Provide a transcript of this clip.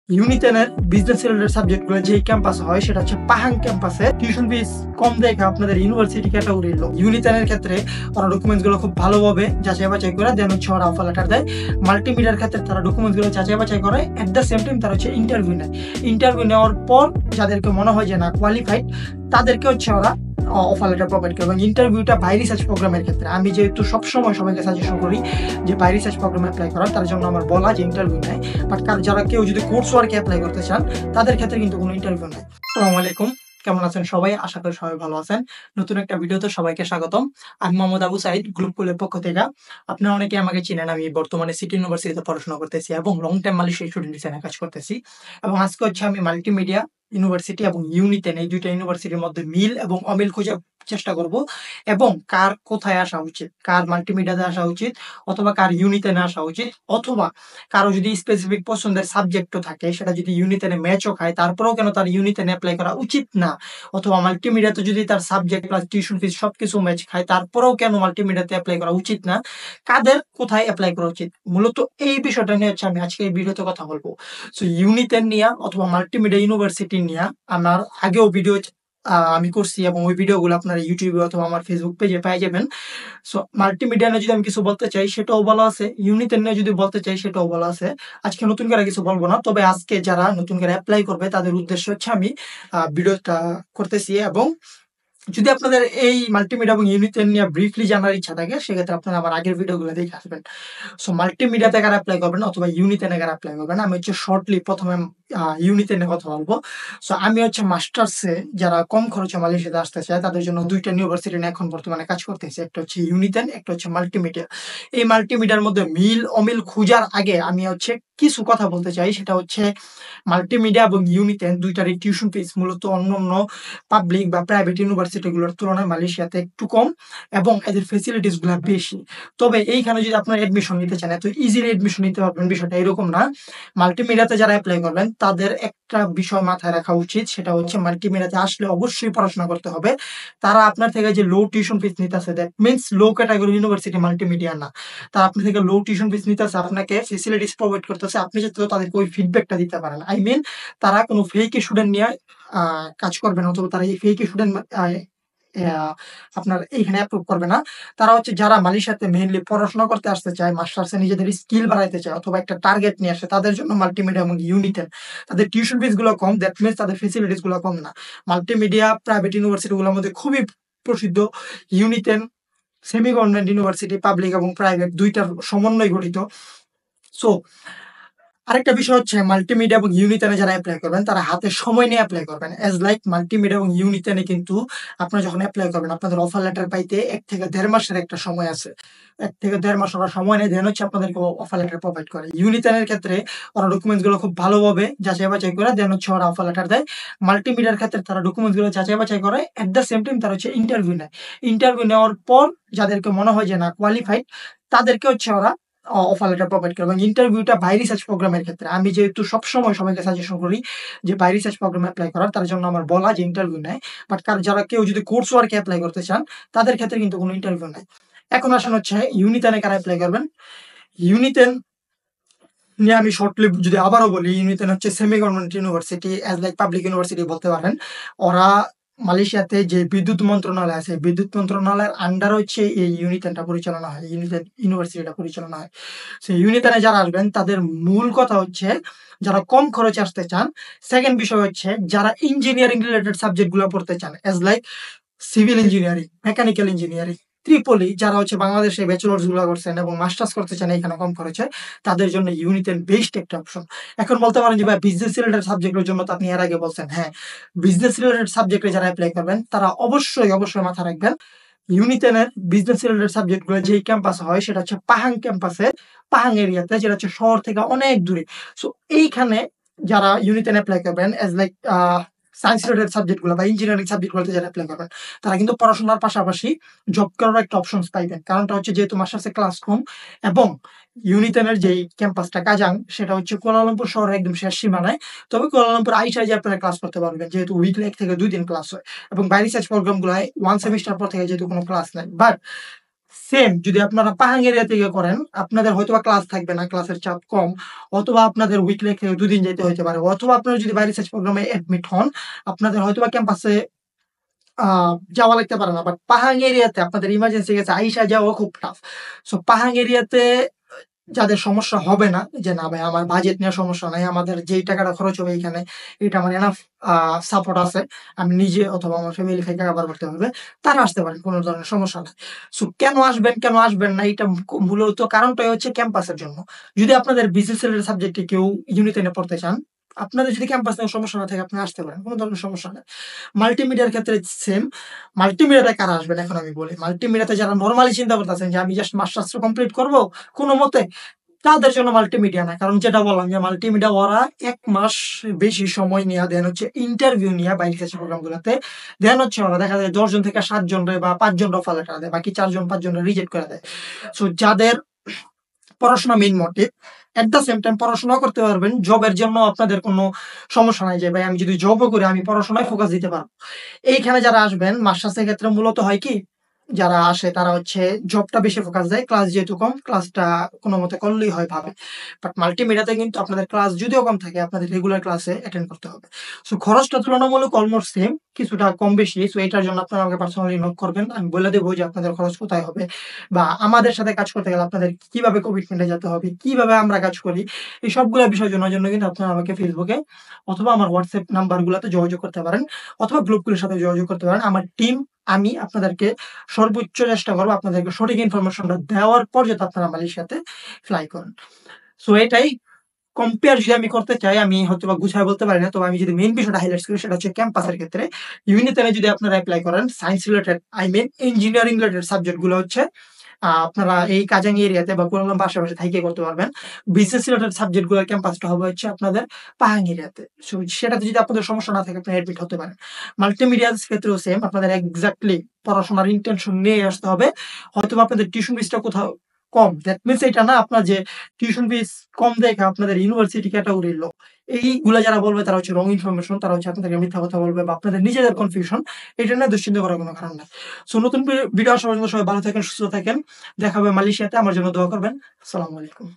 ইউনিটেনের business related সাবজেক্টগুলো যে campus হয় সেটা হচ্ছে পাহাং ক্যাম্পাসে। টিউশন ফিস কম দেখে আপনাদের ইউনিভার্সিটি ক্যাটাগরির লোক ইউনিটেনের ক্ষেত্রে ওরা ডকুমেন্টস গুলো খুব ভালোভাবে যাচাই বাছাই করে দেন হচ্ছে ওরা অফার লেটার দেয়। মাল্টিমিডিয়ার ক্ষেত্রে তারা ডকুমেন্টস গুলো যাচাই বাছাই করে, এট দ্য সেম টাইম তারা হচ্ছে ইন্টারভিউ নেয়। ইন্টারভিউ নেওয়ার পর যাদেরকে মনে হয় যে না কোয়ালিফাইড, তাদেরকে হচ্ছে ওরা অফার লেটার প্রোভাইড করে। এবং ইন্টারভিউটা বাই রিসার্চ প্রোগ্রামের ক্ষেত্রে আমি যেহেতু সবসময় সবাইকে সাজেশন করি যে বাই রিসার্চ প্রোগ্রামে অ্যাপ্লাই করার, তার জন্য আমার বলা যে ইন্টারভিউ নেয়। বাট যারা কেউ যদি কোর্স ওয়ার্কে অ্যাপ্লাই করতে চান তাদের ক্ষেত্রে কিন্তু কোনো ইন্টারভিউ নেই। আসসালামু আলাইকুম, কেমন আছেন সবাই? আশা করি সবাই ভালো আছেন। নতুন একটা ভিডিওতে সবাইকে স্বাগতম। আমি মোহাম্মদ আবু সাইদ, গ্রুপকুলের পক্ষ থেকে। আপনারা অনেকে আমাকে চিনেন, আমি বর্তমানে সিটি ইউনিভার্সিটিতে পড়াশোনা করতেছি এবং লং টাইম মালয়েশিয়া স্টুডেন্ট হিসেবে কাজ করতেছি। এবং আজকে হচ্ছে আমি মাল্টিমিডিয়া ইউনিভার্সিটি এবং ইউনিটেন, এই দুইটা ইউনিভার্সিটির মধ্যে মিল এবং অমিল খোঁজার চেষ্টা করব, এবং কার কোথায় আসা উচিত, কার মাল্টিমিডিয়াতে আসা উচিত অথবা কার ইউনিটেনে আসা উচিত, অথবা কারো যদি স্পেসিফিক পছন্দের সাবজেক্টও থাকে সেটা যদি ইউনিটেনে ম্যাচও খায় তারপরেও কেন তার ইউনিটেনে অ্যাপ্লাই করা উচিত না, অথবা মাল্টিমিডিয়াতে যদি তার সাবজেক্ট প্লাস টিউশন ফিস সবকিছু ম্যাচ খায় তারপরেও কেন মাল্টিমিডিয়াতে অ্যাপ্লাই করা উচিত না, কাদের কোথায় অ্যাপ্লাই করা উচিত, মূলত এই বিষয়টা নিয়ে হচ্ছে আমি আজকে এই ভিডিওতে কথা বলবো। সো ইউনিটেন নিয়ে অথবা মাল্টিমিডিয়া ইউনিভার্সিটি নিয়ে আমার আগেও ভিডিও আমি করছি, এবং ওই ভিডিওগুলো আপনারা ইউটিউবে অথবা আমার ফেসবুক পেজে পেয়ে যাবেন। সো মাল্টিমিডিয়া নিয়ে যদি আমি কিছু বলতে চাই সেটাও বলা আছে, ইউনিটেন নিয়ে যদি বলতে চাই সেটাও বলা আছে। আজকে নতুন করে কিছু বলবো না, তবে আজকে যারা নতুন করে অ্যাপ্লাই করবে তাদের উদ্দেশ্য হচ্ছে আমি ভিডিওটা করতেছি। এবং যদি আপনাদের এই মাল্টিমিডিয়া এবং ইউনিটেন নিয়ে ব্রিফলি জানার ইচ্ছা থাকে সেক্ষেত্রে আপনারা আমার আগের ভিডিওগুলো দেখে আসবেন। সো মাল্টিমিডিয়াতে কারা অ্যাপ্লাই করবেন অথবা ইউনিটেনে কারা অ্যাপ্লাই করবেন, আমি হচ্ছে শর্টলি প্রথমে ইউনিটেনে কথা বলবো। সো আমি হচ্ছে মাস্টার্সে যারা কম খরচে মালয়েশিয়াতে আসতে চায় তাদের জন্য দুইটা ইউনিভার্সিটি নিয়ে এখন বর্তমানে কাজ করতেছি, একটা হচ্ছে ইউনিটেন, একটা হচ্ছে মাল্টিমিডিয়া। এই মাল্টিমিডিয়ার মধ্যে মিল অমিল খুঁজার আগে আমি হচ্ছে কিছু কথা বলতে চাই, সেটা হচ্ছে মাল্টিমিডিয়া এবং ইউনিটেন দুইটারই টিউশন ফিস মূলত অন্যান্য পাবলিক বা প্রাইভেট ইউনিভার্সিটিগুলোর তুলনায় মালয়েশিয়াতে একটু কম এবং এদের ফেসিলিটিস গুলো বেশি। তবে এইখানে যদি আপনার এডমিশন নিতে চান এত ইজিলি এডমিশন নিতে পারবেন বিষয়টা এরকম না। মাল্টিমিডিয়াতে যারা অ্যাপ্লাই করবেন তাদের একটা বিষয় মাথায় রাখা উচিত, সেটা হচ্ছে মাল্টিমিডিয়াতে আসলে অবশ্যই পড়াশোনা করতে হবে। তারা আপনার থেকে যে লো টিউশন ফিস নিতেছে, that means low category university multimedia না, তারা আপনার থেকে লো টিউশন ফিস নিতেছে, আপনাকে ফেসিলিটিস প্রোভাইড করতেছে, আপনি যাতে তাদেরকে ওই ফিডব্যাকটা দিতে পারেন। আই মিন তারা কোনো ফেক স্টুডেন্ট নিয়ে কাজ করবে না, অথবা তারা এই ফেক স্টুডেন্ট আপনার এইখানে অ্যাপ্রুভ করবে না। তারা হচ্ছে যারা মালয়েশিয়াতে মেইনলি পড়াশোনা করতে আসতে চায়, মাস্টার্সে নিজেদের স্কিল বাড়াইতে চায় অথবা একটা টার্গেট নিয়ে আসে, তাদের জন্য মাল্টিমিডিয়া এবং ইউনিটেন। তাদের টিউশন ফিস গুলো কম, দ্যাট মিনস তাদের ফেসিলিটিস গুলো কম না। মাল্টিমিডিয়া প্রাইভেট ইউনিভার্সিটি গুলোর মধ্যে খুবই প্রসিদ্ধ, ইউনিটেন সেমি গভর্নমেন্ট ইউনিভার্সিটি, পাবলিক এবং প্রাইভেট দুইটার সমন্বয় গঠিত। সো আরেকটা বিষয় হচ্ছে মাল্টিমিডিয়া এবং ইউনিটেনে যারা অ্যাপ্লাই করবেন তারা হাতে সময় নিয়ে অ্যাপ্লাই করবেন। এজ লাইক মাল্টিমিডিয়া এবং ইউনিটেনে কিন্তু আপনারা যখন অ্যাপ্লাই করবেন আপনাদের অফার লেটার পাইতে 1 থেকে 1.5 মাসের একটা সময় আছে। 1 থেকে 1.5 মাস ওরা সময় নেয়, দেন হচ্ছে আপনাদেরকে অফার লেটার প্রোভাইড করে। ইউনিটেনের ক্ষেত্রে ওরা ডকুমেন্টস গুলো খুব ভালোভাবে যাচাই বাছাই করে দেন হচ্ছে ওরা অফার লেটার দেয়। মাল্টিমিডিয়ার ক্ষেত্রে তারা ডকুমেন্টস গুলো যাচাই বাছাই করে, এট দ্য সেম টাইম তারা হচ্ছে ইন্টারভিউ নেয়। ইন্টারভিউ নেওয়ার পর যাদেরকে মনে হয় যে না কোয়ালিফাইড, তাদেরকে হচ্ছে ওরা অফার লেটার প্রোভাইড করে। এবং ইন্টারভিউটা বাই রিসার্চ প্রোগ্রামের ক্ষেত্রে আমি যেহেতু সবসময় সবাইকে সাজেশন করি যে বাই রিসার্চ প্রোগ্রামে অ্যাপ্লাই করার, তার জন্য আমার বলা যে ইন্টারভিউ নেয়। বাট যারা কেউ যদি কোর্স ওয়ার্কে অ্যাপ্লাই করতে চান তাদের ক্ষেত্রে কিন্তু কোনো ইন্টারভিউ নেই। এখন আসেন হচ্ছে ইউনিটেনে কারা অ্যাপ্লাই করবেন। ইউনিটেন নিয়ে আমি শর্টলি যদি আবারও বলি, ইউনিটেন হচ্ছে semi government university, as like public university বলতে পারেন। ওরা মালয়েশিয়াতে যে বিদ্যুৎ মন্ত্রণালয় আছে, বিদ্যুৎ মন্ত্রণালয়ের আন্ডার হচ্ছে এই ইউনিটেনটা পরিচালনা হয়, ইউনিটেন ইউনিভার্সিটিটা পরিচালনা হয়। সেই ইউনিটেনে যারা আসবেন তাদের মূল কথা হচ্ছে যারা কম খরচে আসতে চান। সেকেন্ড বিষয় হচ্ছে যারা ইঞ্জিনিয়ারিং রিলেটেড সাবজেক্ট গুলো পড়তে চান, as like civil engineering, mechanical engineering, triple E, যারা হচ্ছে বাংলাদেশে ব্যাচেলর্স গুলো করছেন এবং মাস্টার্স করতে চান এখানে কম খরচে, তাদের জন্য ইউনিটেন বেস্ট একটা অপশন। এখন বলতে পারেন যে ভাই বিজনেস রিলেটেড সাবজেক্টের জন্য তো আপনি এর আগে বলছেন, হ্যাঁ, বিজনেস রিলেটেড সাবজেক্টে যারা অ্যাপ্লাই করবেন তারা অবশ্যই অবশ্যই মাথা রাখবেন ইউনিটেনের বিজনেস রিলেটেড সাবজেক্ট গুলো যেই ক্যাম্পাস হয় সেটা হচ্ছে পাহাং ক্যাম্পাসে, পাহাং এরিয়াতে, যেটা হচ্ছে শহর থেকে অনেক দূরে। সো এইখানে যারা ইউনিটেন অ্যাপ্লাই করবেন, as like science related subject গুলো বা ইঞ্জিনিয়ারিং সাবজেক্ট গুলোতে যারা অ্যাপ্লাই করবেন তারা কিন্তু পড়াশোনার পাশাপাশি জব করার একটা অপশন পাইবেন। কারণটা হচ্ছে যেহেতু মাস্টার্সে ক্লাস কম, এবং ইউনিটেনের যেই ক্যাম্পাসটা কাজাং সেটা হচ্ছে কুয়ালালামপুর শহরের একদম শেষ সীমানায়। তবে কুয়ালালামপুর আইসায় যে আপনারা ক্লাস করতে পারবেন, যেহেতু উইকলি 1 থেকে 2 দিন ক্লাস হয়, এবং বাই রিসার্চ প্রোগ্রাম গুলো 1 সেমিস্টার পর থেকে যেহেতু কোনো ক্লাস নাই। বাট সেম যদি আপনারা পাহাং এরিয়া থেকে করেন, আপনাদের হয়তোবা ক্লাস থাকবে না, ক্লাসের চাপ কম, অথবা আপনাদের উইকলি থেকে ২ দিন যেতে হইতে পারে। অথবা আপনারা যদি বাইরে রিসার্চ প্রোগ্রামে অ্যাডমিট হন, আপনাদের হয়তোবা ক্যাম্পাসে আ যাওয়া লাগতে পারে না। বাট পাহাং এরিয়াতে আপনাদের ইমার্জেন্সি গেছে আইসা যাওয়া খুব টাফ। সো পাহাং এরিয়াতে যাদের সমস্যা হবে না যে, "না ভাই আমার বাজেট নিয়ে সমস্যা নাই। আমাদের যেই টাকাটা খরচ হবে এইখানে, এটা আমার এনাফ সাপোর্ট আছে। আমি নিজে অথবা আমার ফ্যামিলি থেকে কাভার করতে পারবে।" তারা আসতে পারেন। কোন ধরনের সমস্যা নাই। সো কেন আসবেন, কেন আসবেন না? এটা মূলত কারণটাই হচ্ছে ক্যাম্পাসের জন্য। যদি আপনাদের বিসিএস এর সাবজেক্টে কেউ ইউনি 10 এ পড়তে চান, আপনাদের যদি ক্যাম্পাস নিয়ে সমস্যা না থাকে আপনি আসতে পারেন। কোন ধরনের সমস্যা নাই। মাল্টিমিডিয়ার ক্ষেত্রে সেম। মাল্টিমিডিয়াতে কারা আসবেন এখন আমি বলি। মাল্টিমিডিয়াতে যারা নরমালি চিন্তা করতেছেন যে, "আমি জাস্ট মাস্টার্স কমপ্লিট করব কোনমতে।" তাদের জন্য মাল্টিমিডিয়া না। কারণ যেটা বললাম যে মাল্টিমিডিয়া ওরা ১ মাস বেশি সময় নিয়া দেন হচ্ছে ইন্টারভিউ নিয়া বাইরে রিসার্চ প্রোগ্রাম গুলাতে। দেন হচ্ছে ওরা দেখা যায় ১০ জন থেকে ৭ জনরে বা ৫ জনরে অফার লেটার দেয়। বাকি ৪ জন ৫ জনরে রিজেক্ট করে দেয়। সো যাদের পড়াশোনা main motive, at the same time পড়াশোনাও করতে পারবেন। জবের জন্য আপনাদের কোনো সমস্যা নাই যে ভাই আমি যদি জবও করি আমি পড়াশোনায় ফোকাস দিতে পারব। এইখানে যারা আসবেন মাস্টার্সের ক্ষেত্রে মূলত হয় কি? যারা আসে তারা হচ্ছে জবটা বেশি ফোকাস দেয়। ক্লাস যেহেতু কম, ক্লাসটা কোনমতে করলেই হয় ভাবে। বাট মাল্টিমিডিয়াতে কিন্তু আপনাদের ক্লাস যদিও কম থাকে, আপনাদের রেগুলার ক্লাসে অ্যাটেন্ড করতে হবে। সো খরচটা তুলনামূলক অলমোস্ট সেম। কিছুটা কম বেশি। সো এটার জন্য আপনারা আমাকে পার্সোনালি নক করবেন। আমি বলে দেব যে আপনাদের খরচ কোথায় হবে বা আমাদের সাথে কাজ করতে গেলে আপনাদের কিভাবে কমিটমেন্ট এ যেতে হবে, কিভাবে আমরা কাজ করি। এই সবগুলা বিষয় জানার জন্য কিন্তু আপনারা আমাকে ফেসবুকে অথবা আমার হোয়াটসঅ্যাপ নাম্বার গুলাতে যোগাযোগ করতে পারেন অথবা গ্রুপগুলোর সাথে যোগাযোগ করতে পারেন। আমার টিম আমি আপনাদেরকে সর্বোচ্চ চেষ্টা করব আপনাদেরকে সঠিক ইনফরমেশনটা দেওয়ার পর যাতে আপনারা মালয়েশিয়াতে ফ্লাই করেন। সো এটাই কম্পেয়ার যদি আমি করতে চাই, আমি হয়তোবা গুছায় বলতে পারি না। তবে আমি যদি মেইন বিষয়টা হাইলাইটস করি সেটা হচ্ছে ক্যাম্পাসের ক্ষেত্রে ইউনিটেনে যদি আপনারা এপ্লাই করেন science related I mean engineering related subject গুলো হচ্ছে আপনারা এই কাজাং এরিয়াতে বা কুয়ালালামপুর আশেপাশে থাইকে করতে পারবেন। বিজনেস রিলেটেড সাবজেক্ট গুলোর ক্যাম্পাসটা হবে হচ্ছে আপনাদের পাহাং এরিয়াতে। সো সেটাতে যদি আপনাদের সমস্যা না থাকে আপনি অ্যাডমিট হতে পারেন। মাল্টিমিডিয়ার ক্ষেত্রেও সেম আপনাদের এক্সাক্টলি পড়াশোনার ইনটেনশন নিয়ে আসতে হবে। হয়তোবা আপনাদের টিউশন ফিসটা কোথাও কম। দ্যাট মিনস এটা না আপনার যে টিউশন ফিস কম দেখে আপনাদের ইউনিভার্সিটি ক্যাটেগরির লোক। এইগুলা যারা বলবে তারা হচ্ছে রং ইনফরমেশন। তারা হচ্ছে আপনাদেরকে মিথ্যা কথা বলবে বা আপনাদের নিজেদের কনফিউশন। এটা নিয়ে দুশ্চিন্তা করার কোনো কারণ নাই। সো নতুন ভিডিও আসার পর্যন্ত সবাই ভালো থাকেন, সুস্থ থাকেন। দেখা হবে মালয়েশিয়াতে। আমার জন্য দোয়া করবেন। আসসালামু আলাইকুম।